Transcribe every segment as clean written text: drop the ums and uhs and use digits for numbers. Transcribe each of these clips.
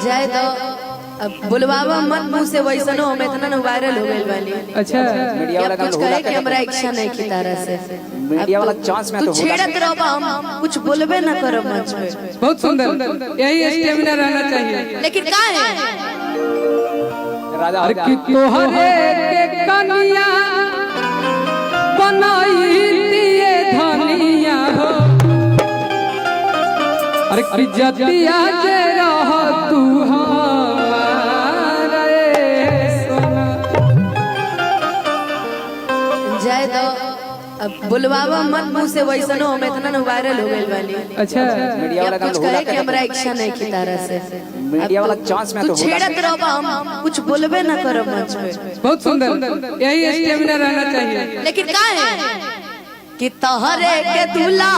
जाए तो अब बुलवावा मत मुंह से वैसनो हम इतना न वायरल हो गइल बानी। अच्छा मीडिया वाला कुछ कहे कि हमरा इच्छा नहीं की तरह से मीडिया वाला चांस में तू तो छेड़त रहो हम कुछ बोलबे ना करो मंच पे। बहुत सुंदर, यही स्टेमिना रहना चाहिए। लेकिन का है राजा अरे कि तोहरे के कनिया बनाई दिए धनिया हो, अरे कि जतिया जे रह तू हमारा सोना। जाए तो अब बुलवावा मत मुंह से वैसनो हम इतना न वायरल हो गइल बानी। अच्छा मीडिया वाला कुछ कहे कि हमरा इच्छा नहीं की तरह से मीडिया वाला चांस में तू तो छेड़त रहो हम कुछ बोलबे ना करो मंच पे। बहुत सुंदर, यही स्टेमिना रहना चाहिए। लेकिन का है कि तोहरे के दुल्हा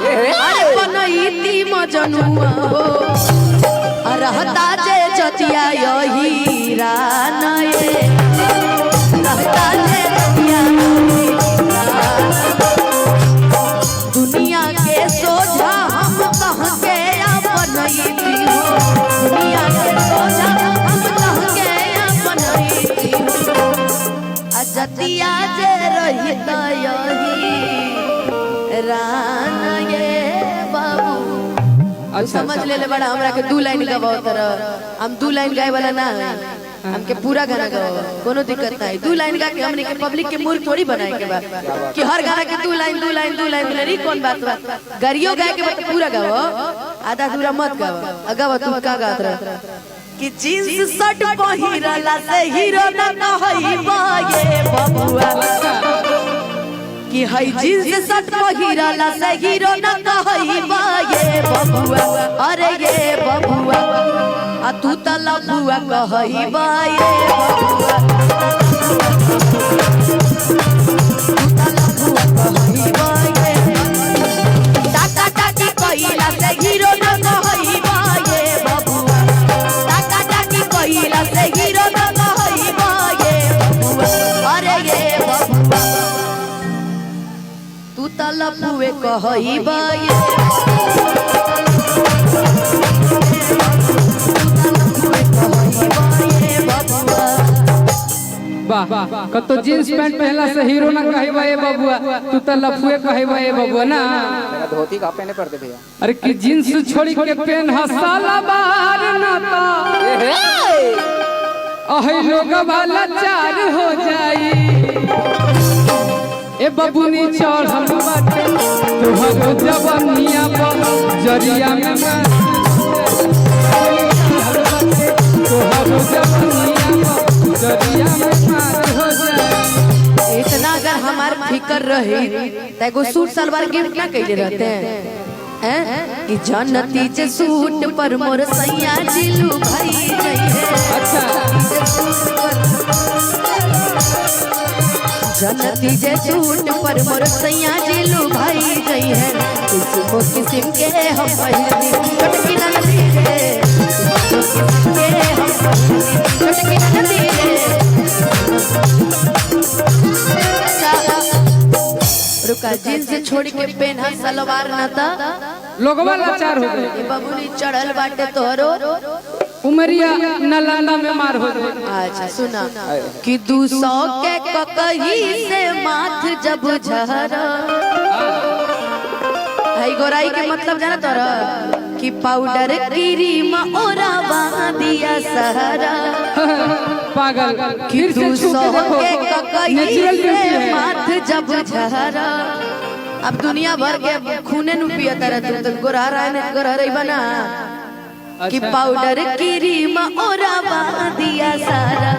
अरे बनईती मजनुआ हो, रहता जे जतिया यही रानये, रहता जे जतिया दुनिया के सोझा हम कह के बनईती हो, दुनिया के सोझा हम कह के बनईती हो, जतिया जे रहित यही रान ये बाबू। अच्छा समझ ले ले बड़ा हमरा के दू लाइन गवाओ तरह हम दू लाइन गाए वाला ना है, हमके पूरा गाना गवाओ कोनो दिक्कत नहीं। दू लाइन गा के हमने के पब्लिक के मूर्ख थोड़ी बनाए के बा कि हर गाना के दू लाइन दू लाइन दू लाइन रे कौन बात बा। गरियो गाए के बाद पूरा गाओ, आधा अधूरा मत गाओ। अगवा तू का गात रह कि जींस शर्ट पहिरला से हीरो न कहइबा ये बबुआ, कि हई जींस शर्ट पहिरला से हीरो न कहइबा ये बबुआ, अरे ये बबुआ आ तू त लबुआ कहइबा ये बबुआ, तू त लबुआ कहइबा ये टाटा टाटी कइला से हीरो न कहइबा ये बबुआ, टाटा टाटी कइला से हीरो न कहइबा ये बबुआ, अरे ये बबुआ तू त लबुए कहइबा ये वाह, कतो जींस पैंट पहला से हीरो ना कहबा ए बबुआ, तू त लफुए कहबा ए बबुआ ना। धोती का पहने पड़ते भैया। अरे कि जींस छोड़ी के पेन हसाला बाहर ना ता अहे लोग वाला चार हो जाई ए बबुनी चढ़ल बाटे तोहरो जवानिया पर जरिया में तोहरो जवानिया पर जरिया में मार हो जाई। इतना अगर हमार फिकर रही तो एगो सूट सलवार गिफ्ट ना कइले रहते हैं कि जनती जे सूट पर मोर सैया जिलू भई गई है। अच्छा जनती जे सूट पर मोर सैया जिलू भई गई है, किस्म किस्म के हम पहली छोटकी नंदी रे, किस्म के हम छोटकी नंदी रे। रुका जींस छोड़ के पेन्हा सलवार ना ता लोगवा लाचार हो गए। बबुनी चढ़ल बाटे तोहरो उमरिया नालंदा में मार हो गए। अच्छा सुना कि 200 के ककही से माथ जब झहरा, भाई गोराई के मतलब जाना तोरा कि पाउडर क्रीम ओरावा दिया सहरा, पागल कि 200 के ककही नेचुरल से ब्यूटी है। माथ जब झहरा। अब दुनिया भर के खूने नु पिया तारा तू तो गोरा रहा गोरा रही बना कि पाउडर क्रीम ओरावा दिया सारा,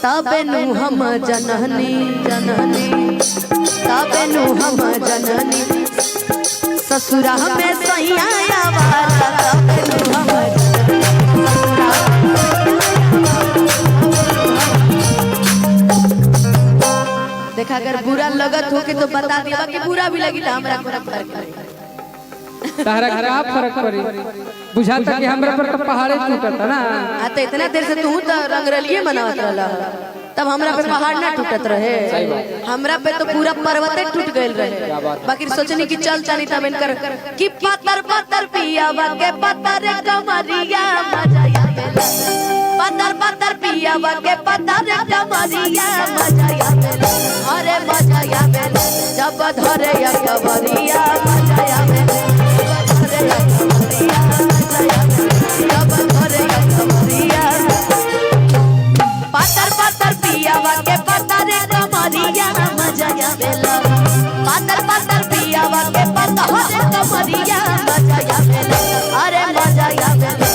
तबे नु हम जननी जननी, तबे नु हम जननी ससुरा में सैया वाला, तबे नु हम देखा अगर बुरा लगत हो के तो बता दिया कि बुरा भी लगी हमरा को फर्क नहीं। तारा का फर्क पड़ी बुझाता कि हमरा पर तो पहाड़े टूटता ना। आ तो इतना देर से तू तो रंगरलिए मनावत रहला। तब हमरा पे पहाड़ ना टूटत रहे, हमरा पे तो पूरा पर्वते टूट गए रहे। बाकी सोचनी कि चल चली तब इनकर कि पत्थर पत्थर पिया के पत्थर कमरिया मजा आवेला, पत्थर पत्थर पिया के पत्थर कमरिया मजा आवेला, अरे मजा आवेला जब धरे या कमरिया मजा आवेला, धरे या कमरिया मजा आवेला, जब धरे या कमरिया पत्थर पत्थर पिया के पत्थर कमरिया मजा आवेला, पत्थर पत्थर पिया के पत्थर कमरिया मजा आवेला, अरे मजा आवेला।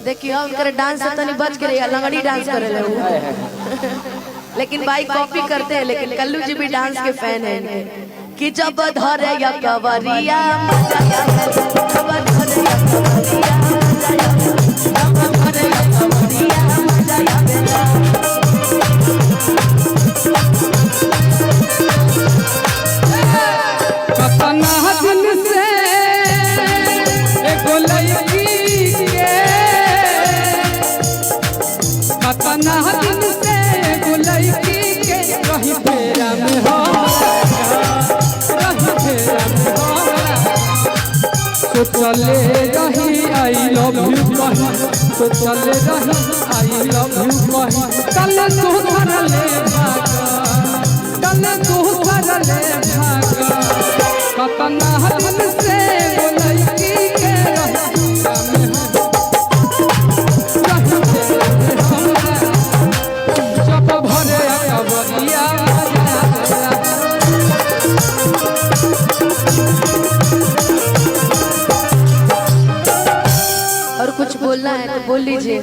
देखियो उनकर डांस से तनी बच के लंगड़ी डांस करे ले लेकिन भाई कॉपी करते हैं, लेकिन कल्लू जी भी डांस के फैन हैं कि जब धरे या कवरिया मजा आवेला, जब धरे या कवरिया मजा आवेला, जब धरे या कवरिया मजा आवेला। कतना दिन से एगो लड़की के, कतना दिन से एगो लड़की के रही फेरा में हो, रही फेरा में हो, सोचले रही आई लव यू कही, सोचले रही आई लव यू कही, कल तू करले भागा, कल तू करले भागा, कतना दिन से वो लड़की के रहिया में हमरा जब भरे कवरिया मजा आवेला। और कुछ बोलना है तो बोल लीजिए,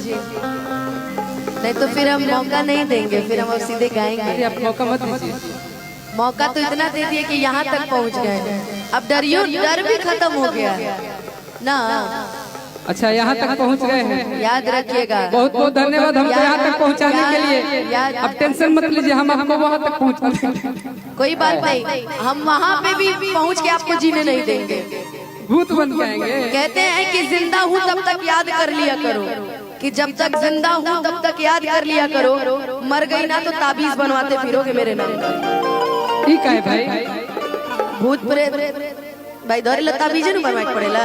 नहीं तो फिर हम मौका नहीं देंगे, फिर हम सीधे गाएंगे। आप मौका मत दीजिए, मौका तो इतना दे दिए कि यहाँ तक पहुँच गए, अब डर भी खत्म हो गया ना। अच्छा यहाँ तक पहुँच गए हैं, याद रखिएगा। बहुत बहुत धन्यवाद हमको यहाँ तक पहुँचाने के लिए। अब टेंशन मत लीजिए, हम आपको वहाँ तक पहुँचा देंगे। कोई बात नहीं, हम वहाँ पे भी पहुँच के आपको जीने नहीं देंगे, भूत बन जाएंगे। कहते हैं कि जिंदा हूँ तब तक याद कर लिया करो, कि जब तक जिंदा हूँ तब तक याद कर लिया करो, मर गई ना तो ताबीज बनवाते फिरोगे मेरे नाम का। ठीक है भाई, भूत प्रेत भाई धरे ताबीज न बनवाए पड़ेला।